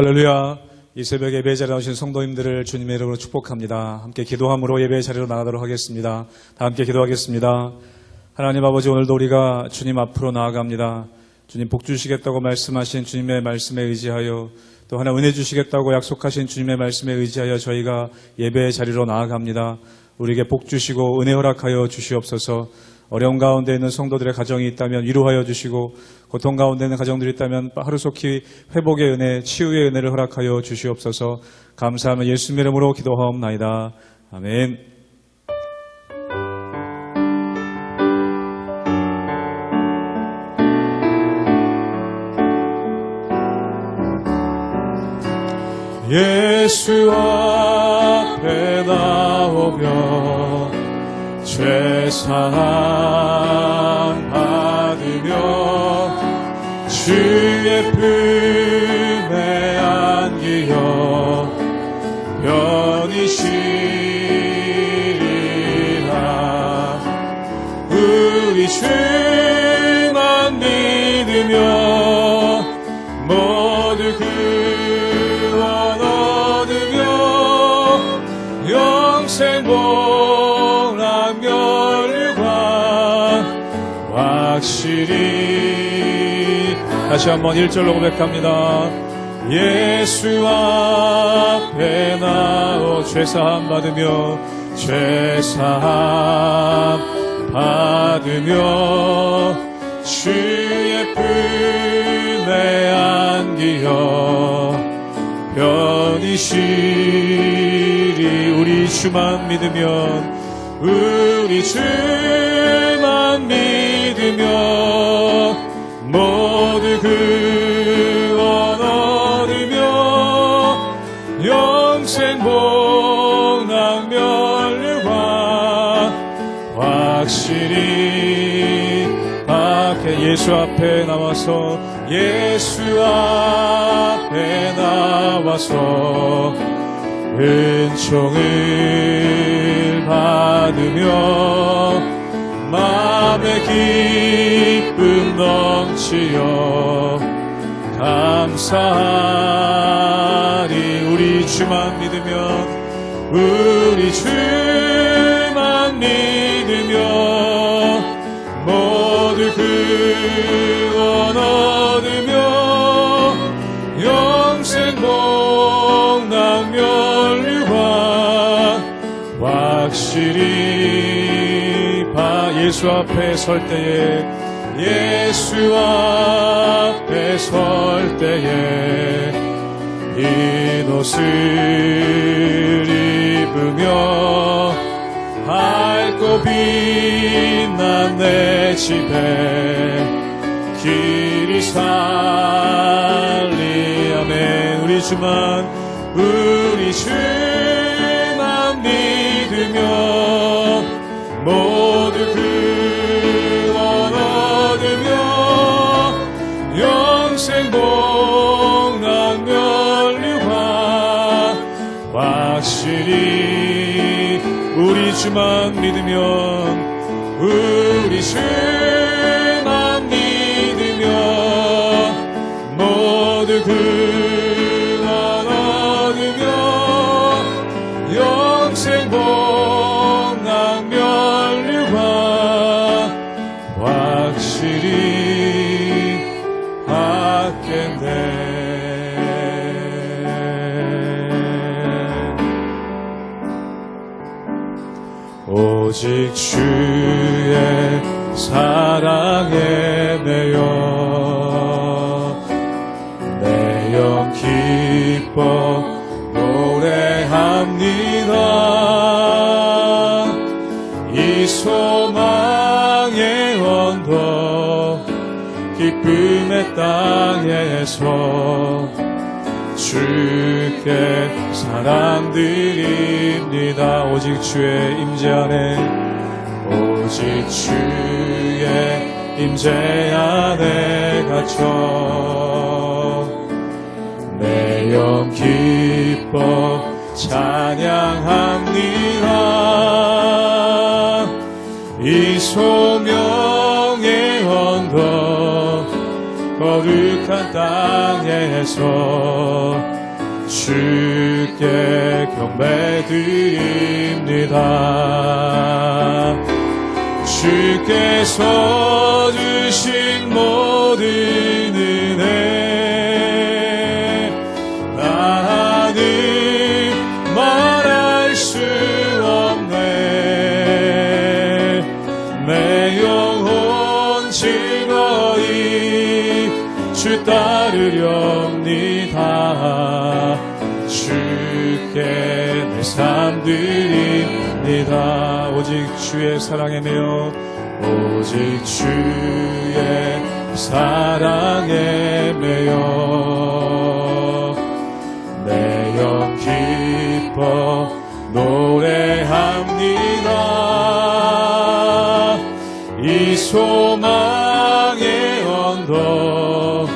할렐루야. 이 새벽 예배 자리에 나오신 성도님들을 주님의 이름으로 축복합니다. 함께 기도함으로 예배 자리로 나가도록 하겠습니다. 다 함께 기도하겠습니다. 하나님 아버지, 오늘도 우리가 주님 앞으로 나아갑니다. 주님 복 주시겠다고 말씀하신 주님의 말씀에 의지하여, 또 하나 은혜 주시겠다고 약속하신 주님의 말씀에 의지하여 저희가 예배 자리로 나아갑니다. 우리에게 복 주시고 은혜 허락하여 주시옵소서. 어려운 가운데 있는 성도들의 가정이 있다면 위로하여 주시고, 고통 가운데 있는 가정들이 있다면 하루속히 회복의 은혜, 치유의 은혜를 허락하여 주시옵소서. 감사하며 예수님의 이름으로 기도하옵나이다. 아멘. 예수 앞에 나오며 죄사함 받으며 주의 품에 안기어 편히 쉬리라. 우리 주만 믿으며 모두 구원 얻으며 영생 복락 멸류관 확실히. 다시 한번 1절로 고백합니다. 예수 앞에 나오 죄사함 받으며 죄사함 받으며 주의 품에 안기어 편히 쉬리. 우리 주만 믿으면, 우리 주만 믿으면 모두 구원 얻으며 영생 복락 멸류관 확실히. 밖에 예수 앞에 나와서, 예수 앞에 나와서 은총을 받으며 마음의 기쁨 넘치어 감사하리. 우리 주만 믿으면, 우리 주만 믿으며 모두 구원 얻으며 영생 복락 멸류관 확실히. 예수 앞에 설 때에, 예수 앞에 설 때에 흰 옷을 입으며 밝고 빛난 내 집에 길이 살리. 아멘. 우리 주만 믿으며 모두 구원 얻으며 영생 복락 멸류관 확실히. 우리 주만 믿으면, 우리 주만 믿으며 모두 구원 얻으며 영생 복락 멸류관 확실히 받겠네. 오직 주의 사랑에 매여 내 영 기뻐 노래합니다. 이 소망의 언덕 기쁨의 땅에서 주께 사랑드립니다. 오직 주의 임재 안에, 오직 주의 임재 안에 갇혀 내 영 기뻐 찬양합니다. 이 소명의 언덕 거룩한 거룩한 땅에서 주께 경배드립니다. 주께서 주신 모든 은혜 나는 말할 수 없네. 내 영혼 즐거이 주 따르렵니다. 주께 내 삶 드립니다. 오직 주의 사랑에 매여 오직 주의 사랑에 매여 내 영 기뻐 노래합니다. 이 소망의 언덕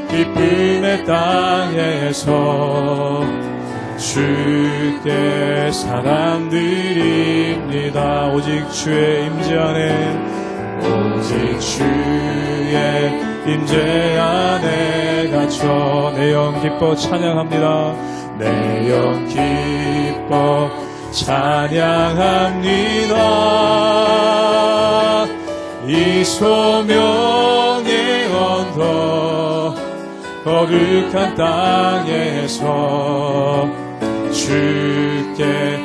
기쁨의 땅에서 주께 사랑 드립니다. 오직 주의 임재 안에 오직 주의 임재 안에 갇혀 내 영 기뻐 찬양합니다. 내 영 기뻐 찬양합니다. 이 소명의 언덕 거룩한 땅에서 주께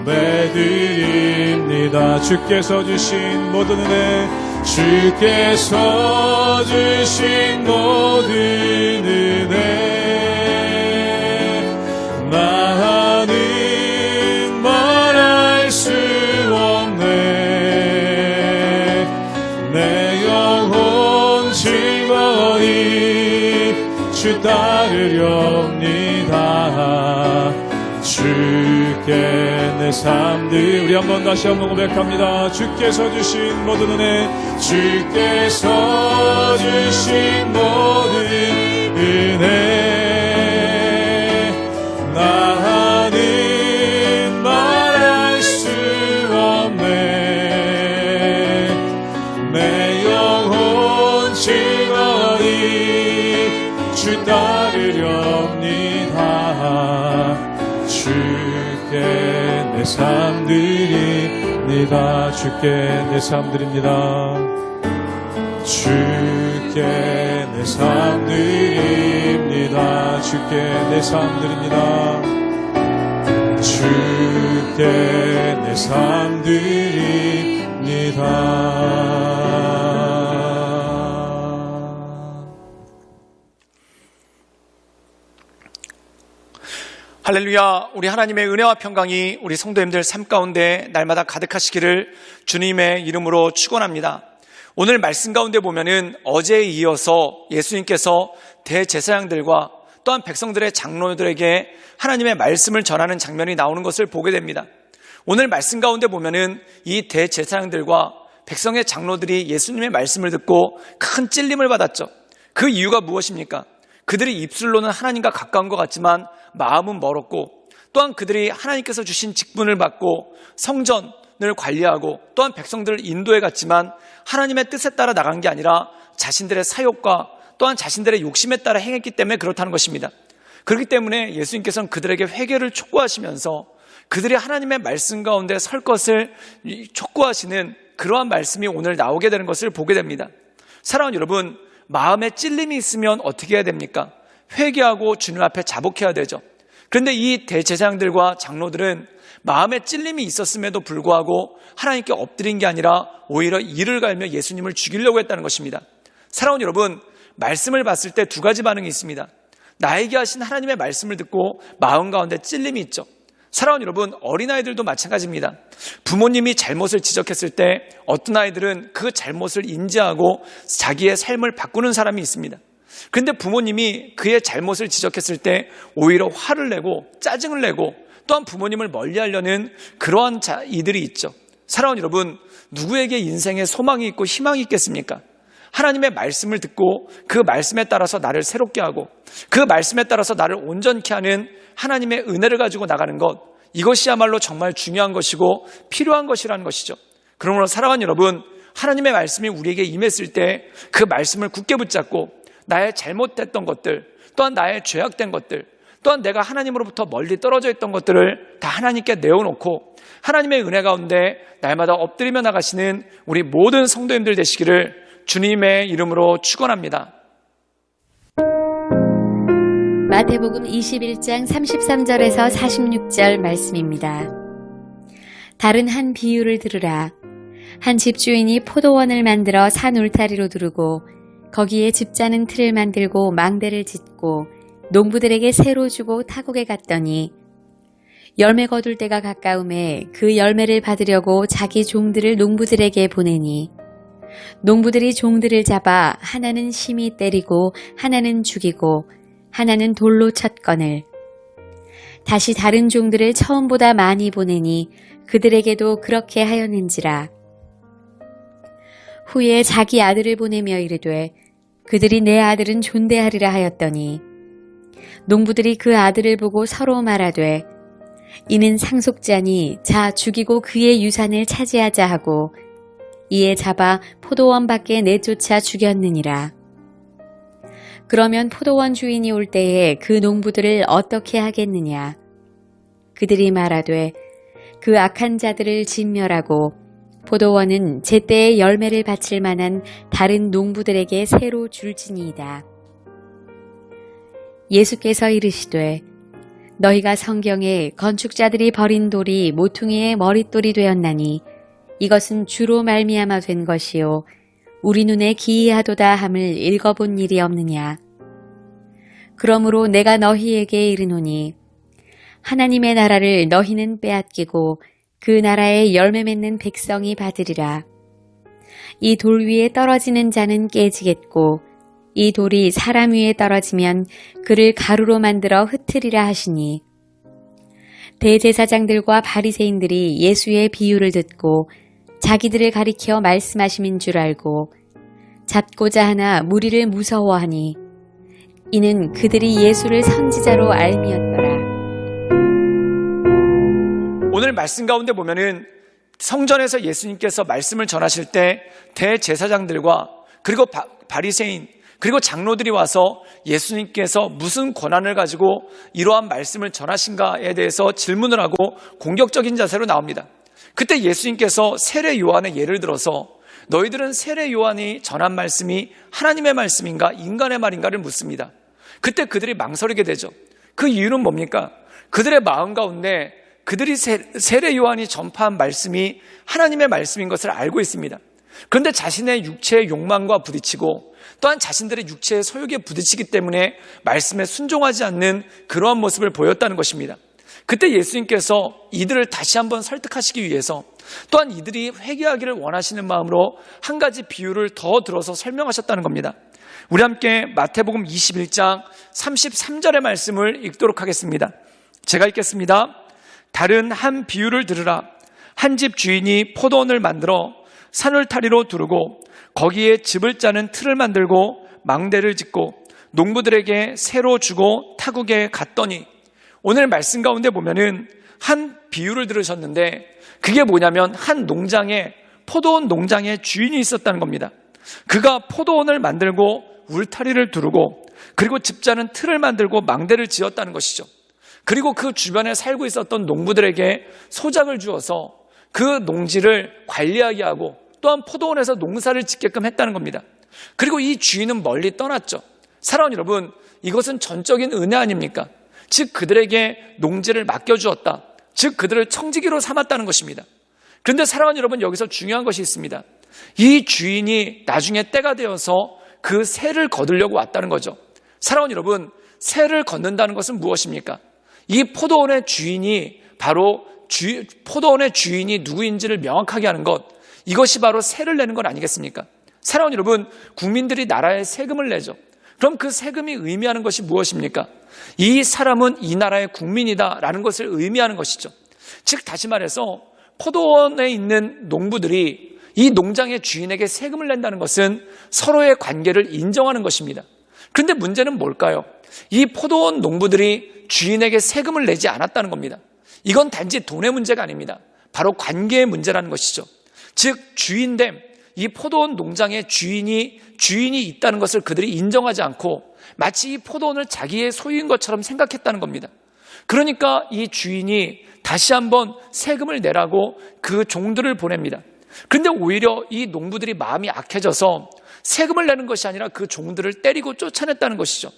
경배드립니다. 주께서 주신 모든 은혜 주께서 주신 모든 은혜 나는 말할 수 없네. 내 영혼 즐거이 주 따르렵니다. 주께 내 삶들 우리 한번 다시 한번 고백합니다. 주께서 주신 모든 은혜 주께서 주신 모든 은혜 나는 말할 수 없네. 내 영혼 즐거이 주 따르렵니다. 주께 내 삶 드립니다. 주께 내 삶 드립니다. 주께 내 삶 드립니다. 주께 내 삶 드립니다. 주께 내 삶 드립니다. 할렐루야. 우리 하나님의 은혜와 평강이 우리 성도님들 삶 가운데 날마다 가득하시기를 주님의 이름으로 축원합니다. 오늘 말씀 가운데 보면은 어제에 이어서 예수님께서 대제사장들과 또한 백성들의 장로들에게 하나님의 말씀을 전하는 장면이 나오는 것을 보게 됩니다. 오늘 말씀 가운데 보면은 이 대제사장들과 백성의 장로들이 예수님의 말씀을 듣고 큰 찔림을 받았죠. 그 이유가 무엇입니까? 그들이 입술로는 하나님과 가까운 것 같지만 마음은 멀었고, 또한 그들이 하나님께서 주신 직분을 받고 성전을 관리하고 또한 백성들을 인도해 갔지만 하나님의 뜻에 따라 나간 게 아니라 자신들의 사욕과 또한 자신들의 욕심에 따라 행했기 때문에 그렇다는 것입니다. 그렇기 때문에 예수님께서는 그들에게 회개를 촉구하시면서 그들이 하나님의 말씀 가운데 설 것을 촉구하시는 그러한 말씀이 오늘 나오게 되는 것을 보게 됩니다. 사랑하는 여러분, 마음에 찔림이 있으면 어떻게 해야 됩니까? 회개하고 주님 앞에 자복해야 되죠. 그런데 이 대제사장들과 장로들은 마음에 찔림이 있었음에도 불구하고 하나님께 엎드린 게 아니라 오히려 이를 갈며 예수님을 죽이려고 했다는 것입니다. 사랑하는 여러분, 말씀을 봤을 때 두 가지 반응이 있습니다. 나에게 하신 하나님의 말씀을 듣고 마음 가운데 찔림이 있죠. 사랑하는 여러분, 어린아이들도 마찬가지입니다. 부모님이 잘못을 지적했을 때 어떤 아이들은 그 잘못을 인지하고 자기의 삶을 바꾸는 사람이 있습니다. 그런데 부모님이 그의 잘못을 지적했을 때 오히려 화를 내고 짜증을 내고 또한 부모님을 멀리하려는 그러한 이들이 있죠. 사랑하는 여러분, 누구에게 인생에 소망이 있고 희망이 있겠습니까? 하나님의 말씀을 듣고 그 말씀에 따라서 나를 새롭게 하고 그 말씀에 따라서 나를 온전케 하는 하나님의 은혜를 가지고 나가는 것, 이것이야말로 정말 중요한 것이고 필요한 것이라는 것이죠. 그러므로 사랑하는 여러분, 하나님의 말씀이 우리에게 임했을 때 그 말씀을 굳게 붙잡고 나의 잘못됐던 것들, 또한 나의 죄악된 것들, 또한 내가 하나님으로부터 멀리 떨어져 있던 것들을 다 하나님께 내어놓고 하나님의 은혜 가운데 날마다 엎드리며 나가시는 우리 모든 성도님들 되시기를 주님의 이름으로 축원합니다. 마태복음 21장 33절에서 46절 말씀입니다. 다른 한 비유를 들으라. 한 집주인이 포도원을 만들어 산 울타리로 두르고 거기에 집 짜는 틀을 만들고 망대를 짓고 농부들에게 새로 주고 타국에 갔더니 열매 거둘 때가 가까움에 그 열매를 받으려고 자기 종들을 농부들에게 보내니 농부들이 종들을 잡아 하나는 심히 때리고 하나는 죽이고 하나는 돌로 쳤거늘 다시 다른 종들을 처음보다 많이 보내니 그들에게도 그렇게 하였는지라. 후에 자기 아들을 보내며 이르되 그들이 내 아들은 존대하리라 하였더니 농부들이 그 아들을 보고 서로 말하되 이는 상속자니 자 죽이고 그의 유산을 차지하자 하고 이에 잡아 포도원 밖에 내쫓아 죽였느니라. 그러면 포도원 주인이 올 때에 그 농부들을 어떻게 하겠느냐? 그들이 말하되 그 악한 자들을 진멸하고 포도원은 제때에 열매를 바칠 만한 다른 농부들에게 새로 줄지니이다. 예수께서 이르시되 너희가 성경에 건축자들이 버린 돌이 모퉁이의 머릿돌이 되었나니 이것은 주로 말미암아 된 것이요 우리 눈에 기이하도다 함을 읽어본 일이 없느냐. 그러므로 내가 너희에게 이르노니 하나님의 나라를 너희는 빼앗기고 그 나라에 열매 맺는 백성이 받으리라. 이 돌 위에 떨어지는 자는 깨지겠고 이 돌이 사람 위에 떨어지면 그를 가루로 만들어 흩으리라 하시니 대제사장들과 바리새인들이 예수의 비유를 듣고 자기들을 가리켜 말씀하심인 줄 알고 잡고자 하나 무리를 무서워하니 이는 그들이 예수를 선지자로 알미었더라. 오늘 말씀 가운데 보면은 성전에서 예수님께서 말씀을 전하실 때 대제사장들과 그리고 바리새인 그리고 장로들이 와서 예수님께서 무슨 권한을 가지고 이러한 말씀을 전하신가에 대해서 질문을 하고 공격적인 자세로 나옵니다. 그때 예수님께서 세례 요한의 예를 들어서 너희들은 세례 요한이 전한 말씀이 하나님의 말씀인가 인간의 말인가를 묻습니다. 그때 그들이 망설이게 되죠. 그 이유는 뭡니까? 그들의 마음 가운데 그들이 세례 요한이 전파한 말씀이 하나님의 말씀인 것을 알고 있습니다. 그런데 자신의 육체의 욕망과 부딪히고 또한 자신들의 육체의 소욕에 부딪히기 때문에 말씀에 순종하지 않는 그러한 모습을 보였다는 것입니다. 그때 예수님께서 이들을 다시 한번 설득하시기 위해서 또한 이들이 회개하기를 원하시는 마음으로 한 가지 비유를 더 들어서 설명하셨다는 겁니다. 우리 함께 마태복음 21장 33절의 말씀을 읽도록 하겠습니다. 제가 읽겠습니다. 다른 한 비유를 들으라. 한 집 주인이 포도원을 만들어 산울타리로 두르고 거기에 집을 짜는 틀을 만들고 망대를 짓고 농부들에게 새로 주고 타국에 갔더니 오늘 말씀 가운데 보면은 한 비유를 들으셨는데 그게 뭐냐면 한 농장에 포도원 농장의 주인이 있었다는 겁니다. 그가 포도원을 만들고 울타리를 두르고 그리고 집 짜는 틀을 만들고 망대를 지었다는 것이죠. 그리고 그 주변에 살고 있었던 농부들에게 소작을 주어서 그 농지를 관리하게 하고 또한 포도원에서 농사를 짓게끔 했다는 겁니다. 그리고 이 주인은 멀리 떠났죠. 사랑하는 여러분, 이것은 전적인 은혜 아닙니까? 즉 그들에게 농지를 맡겨주었다. 즉 그들을 청지기로 삼았다는 것입니다. 그런데 사랑하는 여러분, 여기서 중요한 것이 있습니다. 이 주인이 나중에 때가 되어서 그 세를 거두려고 왔다는 거죠. 사랑하는 여러분, 세를 걷는다는 것은 무엇입니까? 이 포도원의 주인이 바로 포도원의 주인이 누구인지를 명확하게 하는 것, 이것이 바로 세를 내는 것 아니겠습니까? 사랑하는 여러분, 국민들이 나라에 세금을 내죠. 그럼 그 세금이 의미하는 것이 무엇입니까? 이 사람은 이 나라의 국민이다라는 것을 의미하는 것이죠. 즉 다시 말해서 포도원에 있는 농부들이 이 농장의 주인에게 세금을 낸다는 것은 서로의 관계를 인정하는 것입니다. 그런데 문제는 뭘까요? 이 포도원 농부들이 주인에게 세금을 내지 않았다는 겁니다. 이건 단지 돈의 문제가 아닙니다. 바로 관계의 문제라는 것이죠. 즉 주인됨, 이 포도원 농장의 주인이 있다는 것을 그들이 인정하지 않고 마치 이 포도원을 자기의 소유인 것처럼 생각했다는 겁니다. 그러니까 이 주인이 다시 한번 세금을 내라고 그 종들을 보냅니다. 그런데 오히려 이 농부들이 마음이 악해져서 세금을 내는 것이 아니라 그 종들을 때리고 쫓아냈다는 것이죠.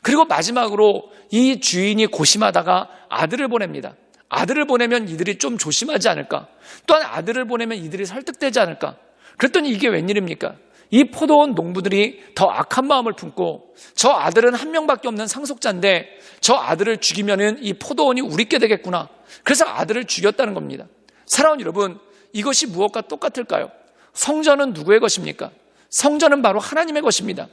그리고 마지막으로 이 주인이 고심하다가 아들을 보냅니다. 아들을 보내면 이들이 좀 조심하지 않을까? 또한 아들을 보내면 이들이 설득되지 않을까? 그랬더니 이게 웬일입니까? 이 포도원 농부들이 더 악한 마음을 품고 저 아들은 한 명밖에 없는 상속자인데 저 아들을 죽이면은 이 포도원이 우리께 되겠구나. 그래서 아들을 죽였다는 겁니다. 사랑하는 여러분, 이것이 무엇과 똑같을까요? 성전은 누구의 것입니까? 성전은 바로 하나님의 것입니다.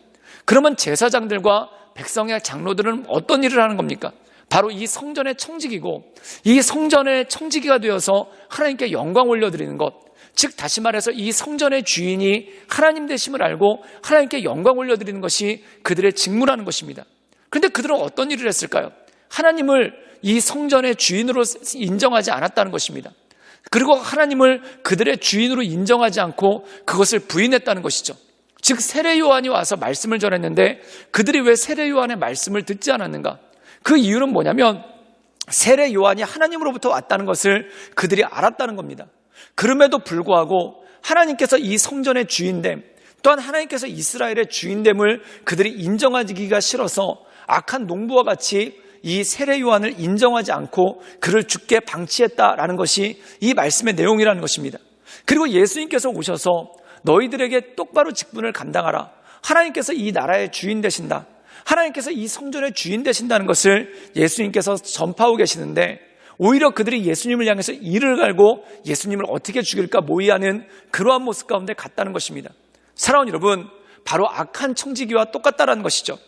그러면 제사장들과 백성의 장로들은 어떤 일을 하는 겁니까? 바로 이 성전의 청지기고 이 성전의 청지기가 되어서 하나님께 영광 올려드리는 것, 즉 다시 말해서 이 성전의 주인이 하나님 되심을 알고 하나님께 영광 올려드리는 것이 그들의 직무라는 것입니다. 그런데 그들은 어떤 일을 했을까요? 하나님을 이 성전의 주인으로 인정하지 않았다는 것입니다. 그리고 하나님을 그들의 주인으로 인정하지 않고 그것을 부인했다는 것이죠. 즉 세례 요한이 와서 말씀을 전했는데 그들이 왜 세례 요한의 말씀을 듣지 않았는가? 그 이유는 뭐냐면 세례 요한이 하나님으로부터 왔다는 것을 그들이 알았다는 겁니다. 그럼에도 불구하고 하나님께서 이 성전의 주인됨, 또한 하나님께서 이스라엘의 주인됨을 그들이 인정하기가 싫어서 악한 농부와 같이 이 세례 요한을 인정하지 않고 그를 죽게 방치했다라는 것이 이 말씀의 내용이라는 것입니다. 그리고 예수님께서 오셔서 너희들에게 똑바로 직분을 감당하라. 하나님께서 이 나라의 주인 되신다. 하나님께서 이 성전의 주인 되신다는 것을 예수님께서 전파하고 계시는데 오히려 그들이 예수님을 향해서 이를 갈고 예수님을 어떻게 죽일까 모의하는 그러한 모습 가운데 갔다는 것입니다. 사랑하는 여러분, 바로 악한 청지기와 똑같다라는 것이죠.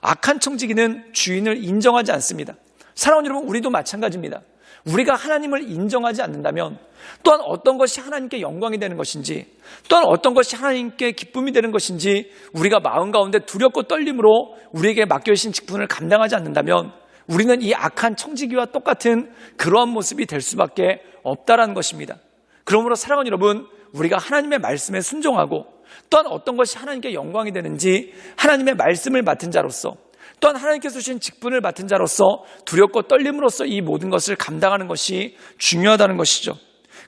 악한 청지기는 주인을 인정하지 않습니다. 사랑하는 여러분, 우리도 마찬가지입니다. 우리가 하나님을 인정하지 않는다면 또한 어떤 것이 하나님께 영광이 되는 것인지 또한 어떤 것이 하나님께 기쁨이 되는 것인지 우리가 마음 가운데 두렵고 떨림으로 우리에게 맡겨주신 직분을 감당하지 않는다면 우리는 이 악한 청지기와 똑같은 그러한 모습이 될 수밖에 없다라는 것입니다. 그러므로 사랑하는 여러분, 우리가 하나님의 말씀에 순종하고 또한 어떤 것이 하나님께 영광이 되는지 하나님의 말씀을 맡은 자로서 또한 하나님께서 주신 직분을 맡은 자로서 두렵고 떨림으로써 이 모든 것을 감당하는 것이 중요하다는 것이죠.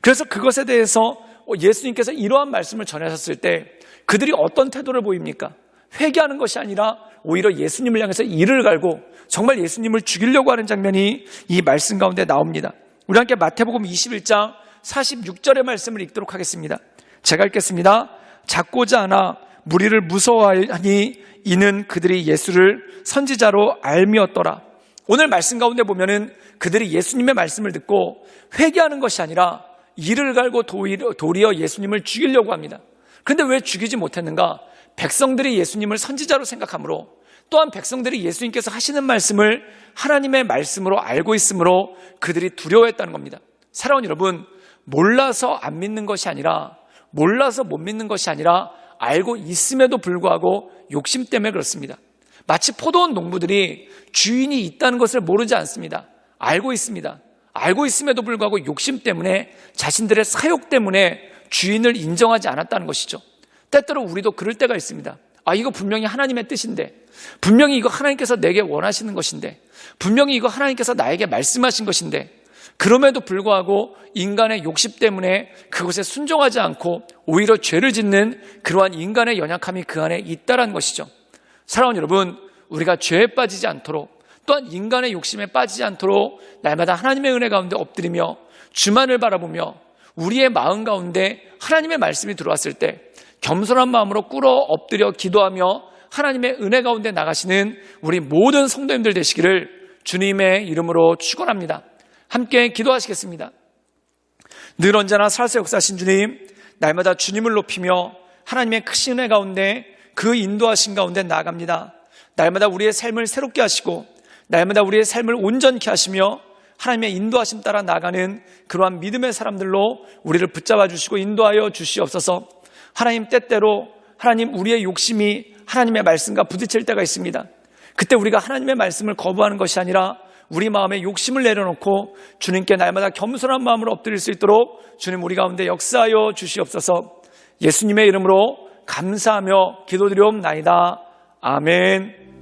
그래서 그것에 대해서 예수님께서 이러한 말씀을 전하셨을 때 그들이 어떤 태도를 보입니까? 회개하는 것이 아니라 오히려 예수님을 향해서 이를 갈고 정말 예수님을 죽이려고 하는 장면이 이 말씀 가운데 나옵니다. 우리 함께 마태복음 21장 46절의 말씀을 읽도록 하겠습니다. 제가 읽겠습니다. 작고자 하나 무리를 무서워하니 이는 그들이 예수를 선지자로 알미었더라. 오늘 말씀 가운데 보면은 그들이 예수님의 말씀을 듣고 회개하는 것이 아니라 이를 갈고 도리어 예수님을 죽이려고 합니다. 그런데 왜 죽이지 못했는가? 백성들이 예수님을 선지자로 생각하므로 또한 백성들이 예수님께서 하시는 말씀을 하나님의 말씀으로 알고 있으므로 그들이 두려워했다는 겁니다. 사랑하는 여러분, 몰라서 안 믿는 것이 아니라 몰라서 못 믿는 것이 아니라 알고 있음에도 불구하고 욕심 때문에 그렇습니다. 마치 포도원 농부들이 주인이 있다는 것을 모르지 않습니다. 알고 있습니다. 알고 있음에도 불구하고 욕심 때문에 자신들의 사욕 때문에 주인을 인정하지 않았다는 것이죠. 때때로 우리도 그럴 때가 있습니다. 이거 분명히 하나님의 뜻인데, 분명히 이거 하나님께서 내게 원하시는 것인데, 분명히 이거 하나님께서 나에게 말씀하신 것인데, 그럼에도 불구하고 인간의 욕심 때문에 그것에 순종하지 않고 오히려 죄를 짓는 그러한 인간의 연약함이 그 안에 있다는 것이죠. 사랑하는 여러분, 우리가 죄에 빠지지 않도록 또한 인간의 욕심에 빠지지 않도록 날마다 하나님의 은혜 가운데 엎드리며 주만을 바라보며 우리의 마음 가운데 하나님의 말씀이 들어왔을 때 겸손한 마음으로 꿇어 엎드려 기도하며 하나님의 은혜 가운데 나가시는 우리 모든 성도님들 되시기를 주님의 이름으로 축원합니다. 함께 기도하시겠습니다. 늘 언제나 살아서 역사하신 주님, 날마다 주님을 높이며 하나님의 크신 은혜 가운데 그 인도하신 가운데 나아갑니다. 날마다 우리의 삶을 새롭게 하시고 날마다 우리의 삶을 온전케 하시며 하나님의 인도하심 따라 나가는 그러한 믿음의 사람들로 우리를 붙잡아 주시고 인도하여 주시옵소서. 하나님, 때때로 하나님, 우리의 욕심이 하나님의 말씀과 부딪힐 때가 있습니다. 그때 우리가 하나님의 말씀을 거부하는 것이 아니라 우리 마음에 욕심을 내려놓고 주님께 날마다 겸손한 마음으로 엎드릴 수 있도록 주님 우리 가운데 역사하여 주시옵소서. 예수님의 이름으로 감사하며 기도드리옵나이다. 아멘.